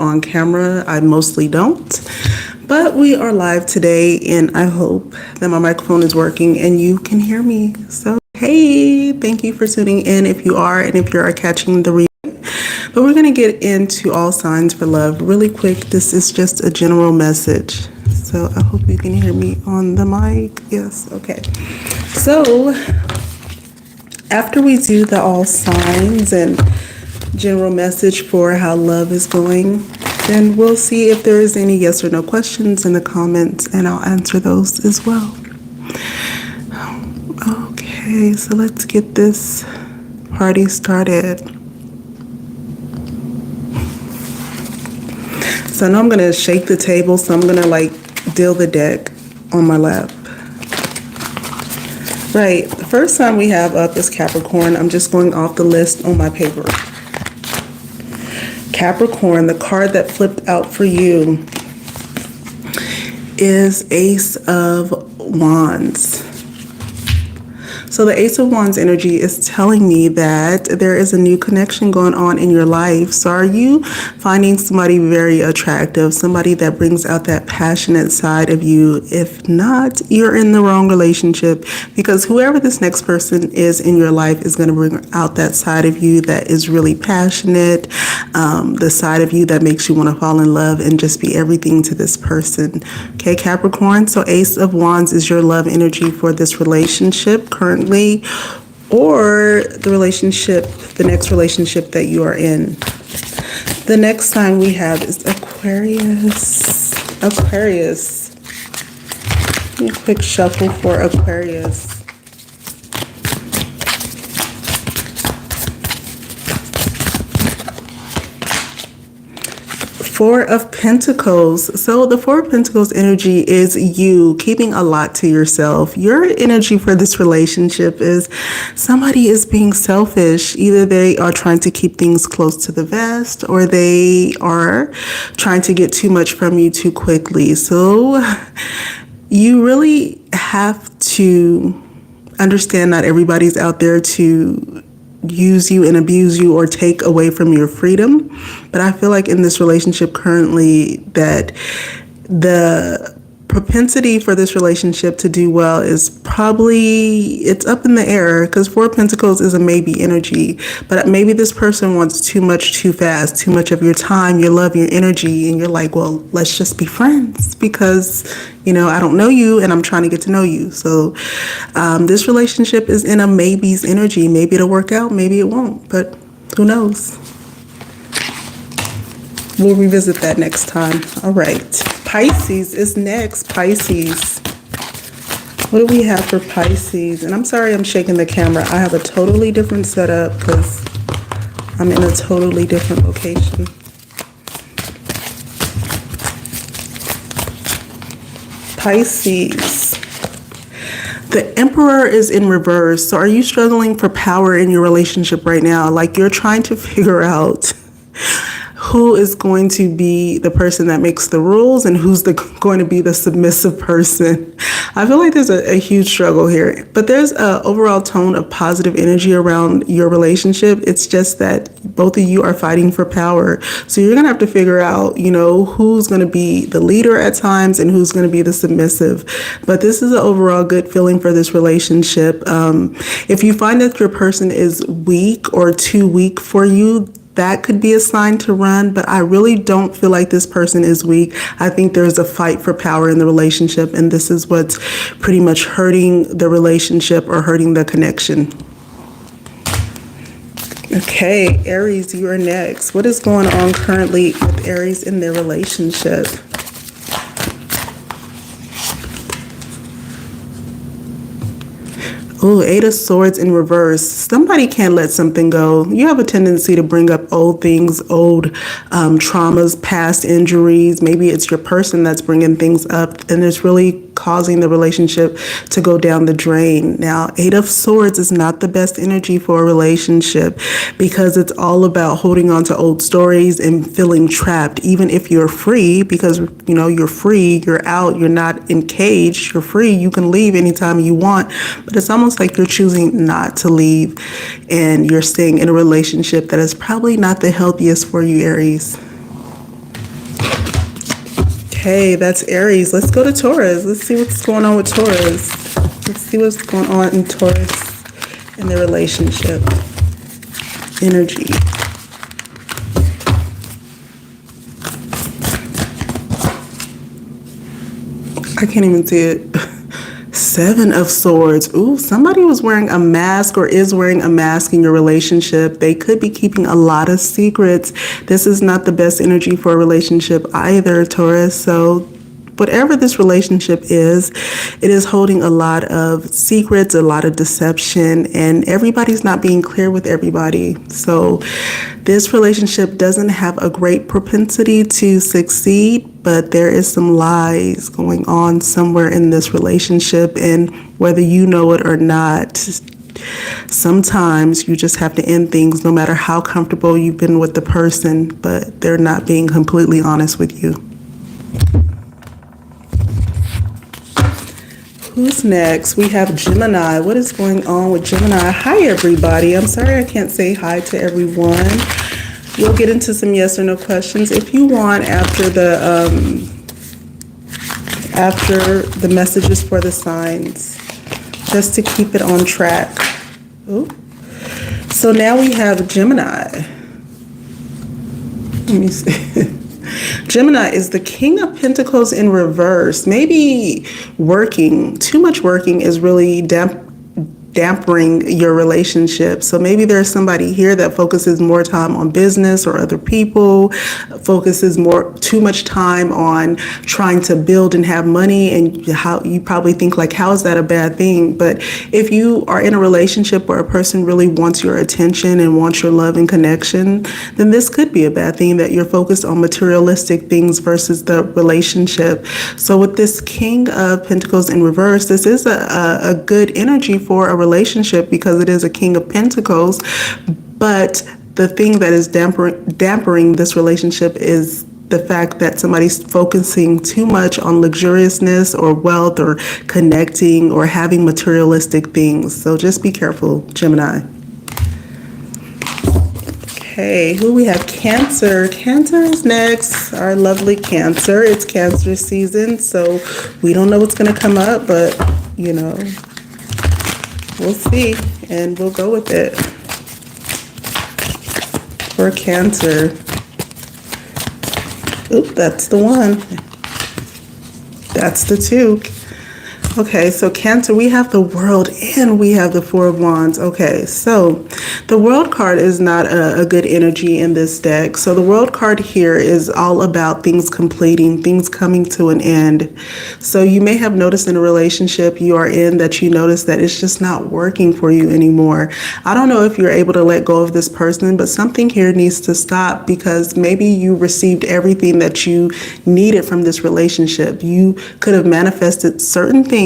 on camera. I mostly don't. But we are live today, and I hope that my microphone is working and you can hear me. So, hey, thank you for tuning in if you are and if you are catching the replay. But we're going to get into all signs for love really quick. This is just a general message. So, I hope you can hear me on the mic. Yes, okay. So, after we do the all signs and general message for how love is going, then we'll see if there is any yes or no questions in the comments, and I'll answer those as well. Okay, so let's get this party started. So I know I'm going to shake the table, so I'm going to deal the deck on my lap. Right, the first sign we have up is Capricorn. I'm just going off the list on my paper. Capricorn, the card that flipped out for you is Ace of Wands. So the Ace of Wands energy is telling me that there is a new connection going on in your life. So are you finding somebody very attractive, somebody that brings out that passionate side of you? If not, you're in the wrong relationship, because whoever this next person is in your life is going to bring out that side of you that is really passionate, the side of you that makes you want to fall in love and just be everything to this person. Okay, Capricorn, so Ace of Wands is your love energy for this relationship currently, or the next relationship that you are in. The next sign we have is Aquarius. Aquarius. Give me a quick shuffle for Aquarius. Four of Pentacles. So the Four of Pentacles energy is you keeping a lot to yourself. Your energy for this relationship is somebody is being selfish. Either they are trying to keep things close to the vest, or they are trying to get too much from you too quickly. So you really have to understand not everybody's out there to use you and abuse you or take away from your freedom. But I feel like in this relationship currently that the propensity for this relationship to do well is probably, it's up in the air, because Four of Pentacles is a maybe energy. But maybe this person wants too much too fast, too much of your time, your love, your energy, and you're like, well, let's just be friends because, I don't know you and I'm trying to get to know you. So this relationship is in a maybe's energy. Maybe it'll work out, maybe it won't, but who knows? We'll revisit that next time. All right. Pisces is next. Pisces. What do we have for Pisces? And I'm sorry I'm shaking the camera. I have a totally different setup because I'm in a totally different location. Pisces. The Emperor is in reverse. So are you struggling for power in your relationship right now? Like you're trying to figure out who is going to be the person that makes the rules and who's going to be the submissive person. I feel like there's a huge struggle here, but there's an overall tone of positive energy around your relationship. It's just that both of you are fighting for power. So you're going to have to figure out, who's going to be the leader at times and who's going to be the submissive. But this is an overall good feeling for this relationship. If you find that your person is weak or too weak for you, that could be a sign to run, but I really don't feel like this person is weak. I think there's a fight for power in the relationship, and this is what's pretty much hurting the relationship or hurting the connection. Okay, Aries, you are next. What is going on currently with Aries in their relationship? Oh, Eight of Swords in reverse. Somebody can't let something go. You have a tendency to bring up old things, old traumas, past injuries. Maybe it's your person that's bringing things up, and it's really causing the relationship to go down the drain. Now, Eight of Swords is not the best energy for a relationship because it's all about holding on to old stories and feeling trapped, even if you're free, because, you're free, you're out, you're not encaged, you're free, you can leave anytime you want, but it's almost like you're choosing not to leave and you're staying in a relationship that is probably not the healthiest for you, Aries. Okay, that's Aries. Let's go to Taurus. Let's see what's going on with Taurus. Let's see what's going on in Taurus in their relationship. Energy. I can't even see it. Seven of Swords. Ooh, somebody was wearing a mask or is wearing a mask in your relationship. They could be keeping a lot of secrets. This is not the best energy for a relationship either, Taurus. So whatever this relationship is, it is holding a lot of secrets, a lot of deception, and everybody's not being clear with everybody. So this relationship doesn't have a great propensity to succeed, but there is some lies going on somewhere in this relationship, and whether you know it or not, sometimes you just have to end things no matter how comfortable you've been with the person, but they're not being completely honest with you. Who's next? We have Gemini. What is going on with Gemini? Hi, everybody. I'm sorry I can't say hi to everyone. We'll get into some yes or no questions. If you want, after the messages for the signs, just to keep it on track. Ooh. So now we have Gemini. Let me see. Gemini is the King of Pentacles in reverse. Maybe too much working is really dampering your relationship. So maybe there's somebody here that focuses more time on business or other people, focuses too much time on trying to build and have money, and how you probably think like, how is that a bad thing? But if you are in a relationship where a person really wants your attention and wants your love and connection, then this could be a bad thing, that you're focused on materialistic things versus the relationship. So with this King of Pentacles in reverse, this is a good energy for a relationship because it is a King of Pentacles. But the thing that is dampering this relationship is the fact that somebody's focusing too much on luxuriousness or wealth or connecting or having materialistic things. So just be careful, Gemini. Okay, who we have? Cancer. Cancer is next. Our lovely Cancer. It's Cancer season, so we don't know what's going to come up, but we'll see, and we'll go with it. For Cancer. Oop, that's the one. That's the two. Okay, so Cancer, we have the World and we have the Four of Wands. Okay, so the World card is not a good energy in this deck. So the World card here is all about things completing, things coming to an end. So you may have noticed in a relationship you are in that you notice that it's just not working for you anymore. I don't know if you're able to let go of this person, but something here needs to stop, because maybe you received everything that you needed from this relationship. You could have manifested certain things,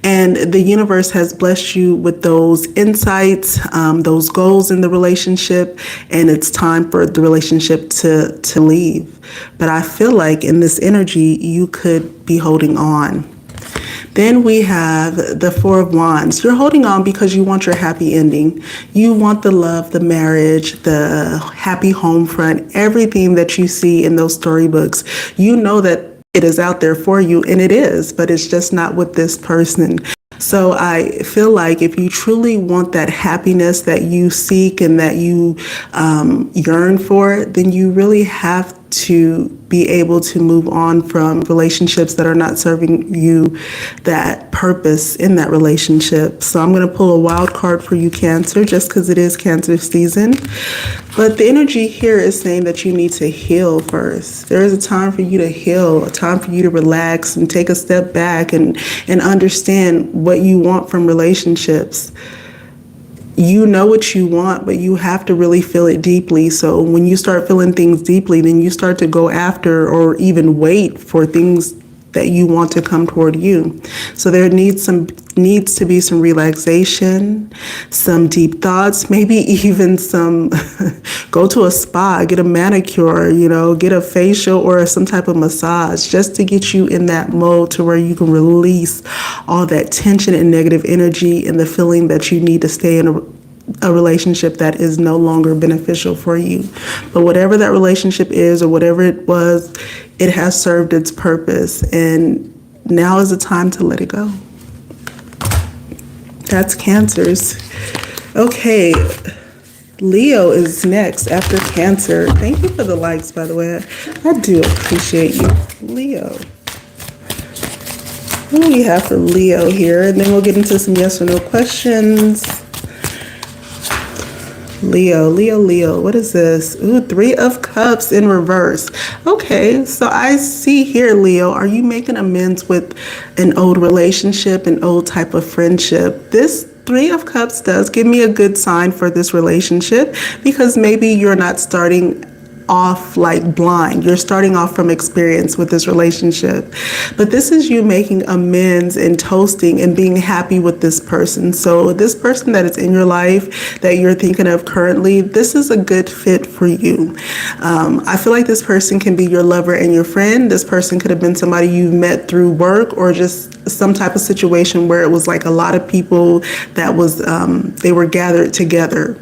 and the universe has blessed you with those insights, those goals in the relationship, and it's time for the relationship to leave. But I feel like in this energy, you could be holding on. Then we have the Four of Wands. You're holding on because you want your happy ending. You want the love, the marriage, the happy home front, everything that you see in those storybooks. You know that it is out there for you, and it is, but it's just not with this person. So I feel like if you truly want that happiness that you seek and that you yearn for, then you really have to be able to move on from relationships that are not serving you that purpose in that relationship. So I'm going to pull a wild card for you, Cancer, just because it is Cancer season. But the energy here is saying that you need to heal first. There is a time for you to heal, a time for you to relax and take a step back and understand what you want from relationships. You know what you want, but you have to really feel it deeply. So when you start feeling things deeply, then you start to go after or even wait for things that you want to come toward you. So there needs to be some relaxation, some deep thoughts, maybe even some go to a spa, get a manicure, get a facial or some type of massage, just to get you in that mode to where you can release all that tension and negative energy and the feeling that you need to stay in a relationship that is no longer beneficial for you. But whatever that relationship is or whatever it was, it has served its purpose, and now is the time to let it go. That's Cancers. Okay, Leo is next after Cancer. Thank you for the likes, by the way. I do appreciate you. Leo. What do we have for Leo here? And then we'll get into some yes or no questions. Leo, what is this? Ooh, 3 of Cups in reverse. Okay, so I see here, Leo, are you making amends with an old relationship, an old type of friendship? This 3 of Cups does give me a good sign for this relationship, because maybe you're not starting off like blind. You're starting off from experience with this relationship. But this is you making amends and toasting and being happy with this person. So this person that is in your life that you're thinking of currently, this is a good fit for you. I feel like this person can be your lover and your friend. This person could have been somebody you met through work, or just some type of situation where it was like a lot of people that was, they were gathered together.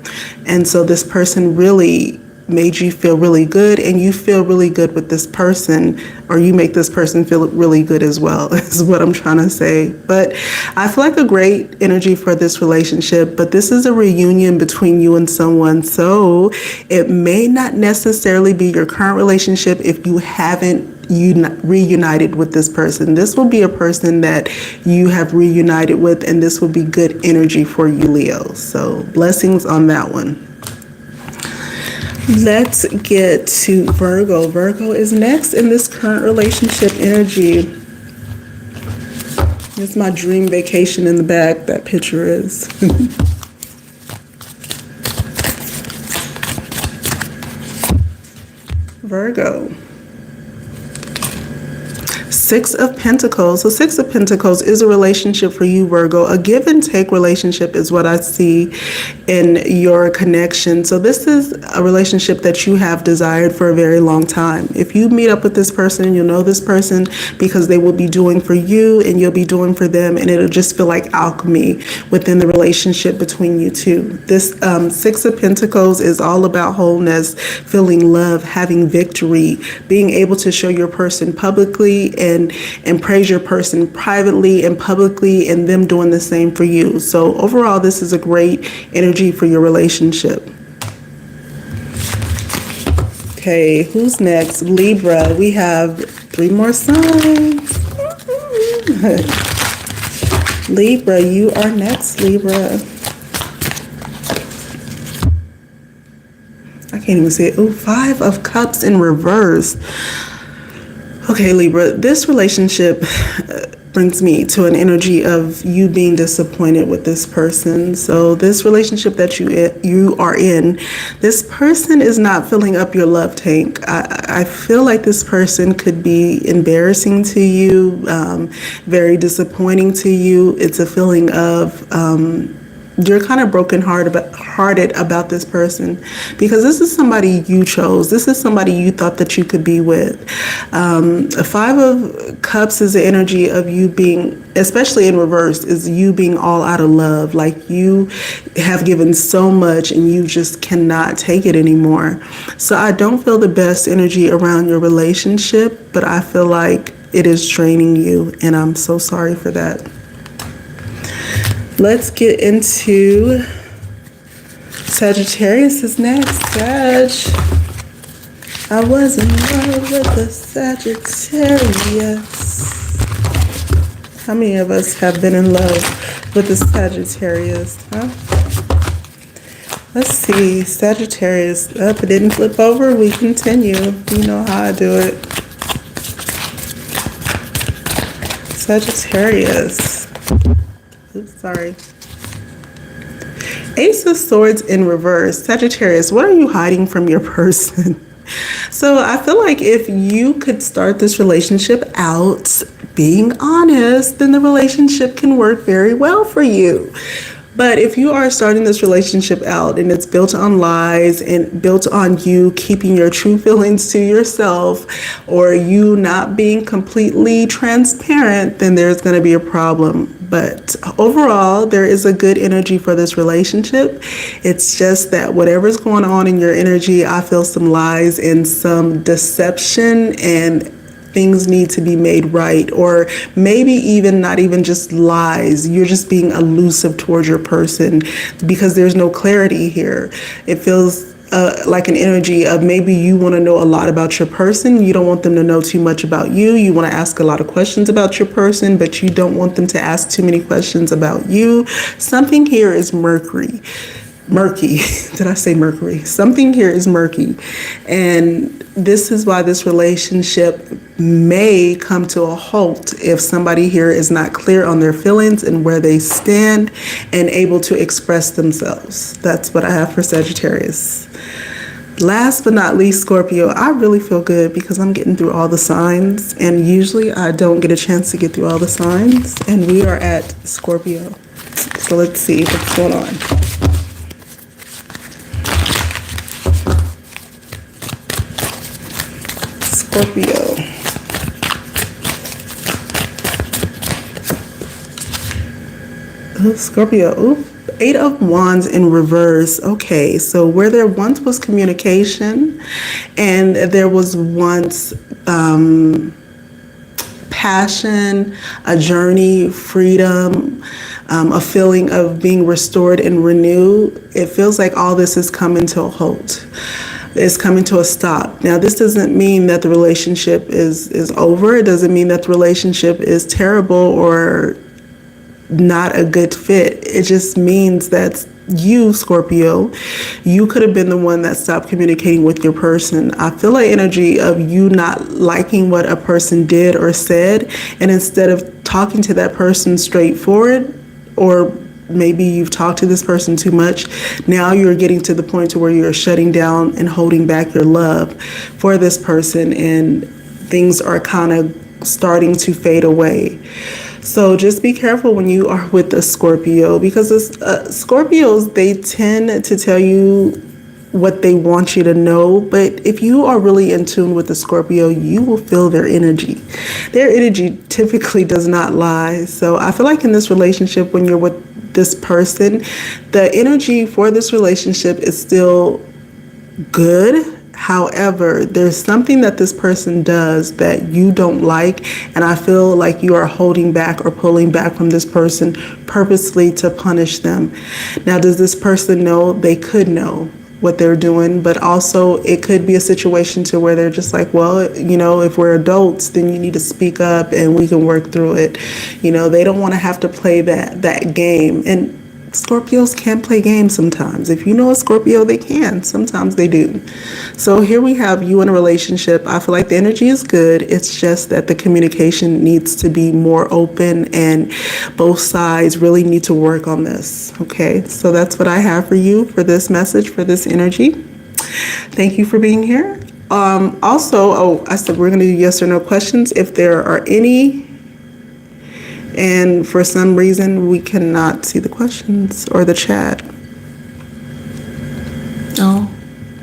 And so this person really made you feel really good, and you feel really good with this person, or you make this person feel really good as well, is what I'm trying to say. But I feel like a great energy for this relationship, but this is a reunion between you and someone. So it may not necessarily be your current relationship if you haven't reunited with this person. This will be a person that you have reunited with, and this will be good energy for you, Leo. So blessings on that one. Let's get to Virgo. Virgo is next in this current relationship energy. It's my dream vacation in the back, that picture is. Virgo. 6 of Pentacles. So 6 of Pentacles is a relationship for you, Virgo. A give and take relationship is what I see in your connection. So this is a relationship that you have desired for a very long time. If you meet up with this person, you'll know this person because they will be doing for you and you'll be doing for them, and it'll just feel like alchemy within the relationship between you two. This 6 of Pentacles is all about wholeness, feeling love, having victory, being able to show your person publicly and praise your person privately and publicly, and them doing the same for you. So overall, this is a great energy for your relationship. Okay, who's next? Libra. We have 3 more signs. Libra, you are next, Libra. I can't even see it. Ooh, 5 of Cups in reverse. Okay, Libra, this relationship brings me to an energy of you being disappointed with this person. So this relationship that you are in, this person is not filling up your love tank. I feel like this person could be embarrassing to you, very disappointing to you. It's a feeling of you're kind of brokenhearted about this person, because this is somebody you chose. This is somebody you thought that you could be with. A 5 of Cups is the energy of you being, especially in reverse, is you being all out of love. Like you have given so much and you just cannot take it anymore. So I don't feel the best energy around your relationship, but I feel like it is draining you, and I'm so sorry for that. Let's get into Sagittarius is next. Sag. I was in love with the Sagittarius. How many of us have been in love with the Sagittarius, huh? Let's see. Sagittarius. Up, it didn't flip over. We continue. You know how I do it. Sagittarius. Oops, sorry. Ace of Swords in reverse. Sagittarius, what are you hiding from your person? So I feel like if you could start this relationship out being honest, then the relationship can work very well for you. But if you are starting this relationship out and it's built on lies and built on you keeping your true feelings to yourself, or you not being completely transparent, then there's going to be a problem. But overall, there is a good energy for this relationship. It's just that whatever's going on in your energy, I feel some lies and some deception, and things need to be made right, or maybe even not even just lies. You're just being elusive towards your person because there's no clarity here. It feels like an energy of maybe you want to know a lot about your person. You don't want them to know too much about you. You want to ask a lot of questions about your person, but you don't want them to ask too many questions about you. Something here is murky. Did I say Mercury? Something here is murky. And this is why this relationship may come to a halt if somebody here is not clear on their feelings and where they stand and able to express themselves. That's what I have for Sagittarius. Last but not least, Scorpio, I really feel good because I'm getting through all the signs, and usually I don't get a chance to get through all the signs, and we are at Scorpio. So let's see what's going on. Scorpio. Scorpio. Ooh, 8 of Wands in reverse. Okay, so where there once was communication and there was once passion, a journey, freedom, a feeling of being restored and renewed, it feels like all this is coming to a halt. It's coming to a stop. Now, this doesn't mean that the relationship is over. It doesn't mean that the relationship is terrible or not a good fit. It just means that you, Scorpio, you could have been the one that stopped communicating with your person. I feel like energy of you not liking what a person did or said, and instead of talking to that person straightforward, or maybe you've talked to this person too much, now you're getting to the point to where you're shutting down and holding back your love for this person, and things are kind of starting to fade away. So just be careful when you are with a Scorpio, because Scorpios, they tend to tell you what they want you to know. But if you are really in tune with the Scorpio, you will feel their energy. Their energy typically does not lie. So I feel like in this relationship, when you're with this person, the energy for this relationship is still good. However, there's something that this person does that you don't like, and I feel like you are holding back or pulling back from this person purposely to punish them. Now, does this person know? They could know what they're doing, but also it could be a situation to where they're just like, well, you know, if we're adults, then you need to speak up and we can work through it. You know, they don't want to have to play that game. And Scorpios can play games sometimes. If you know a Scorpio, they can. Sometimes they do. So here we have you in a relationship. I feel like the energy is good. It's just that the communication needs to be more open, and both sides really need to work on this. Okay, so that's what I have for you for this message, for this energy. Thank you for being here. Also, I said we're going to do yes or no questions if there are any. And for some reason, we cannot see the questions or the chat. Oh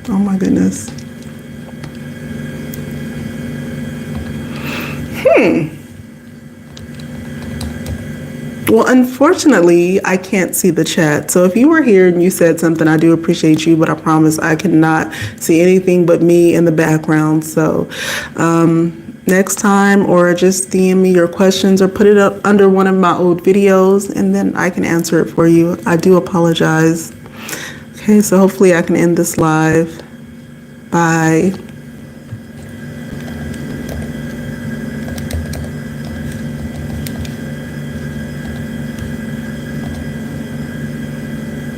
my goodness. Well, unfortunately, I can't see the chat. So if you were here and you said something, I do appreciate you, but I promise I cannot see anything but me in the background. So, next time, or just DM me your questions or put it up under one of my old videos and then I can answer it for you. I do apologize. Okay, so hopefully I can end this live. Bye.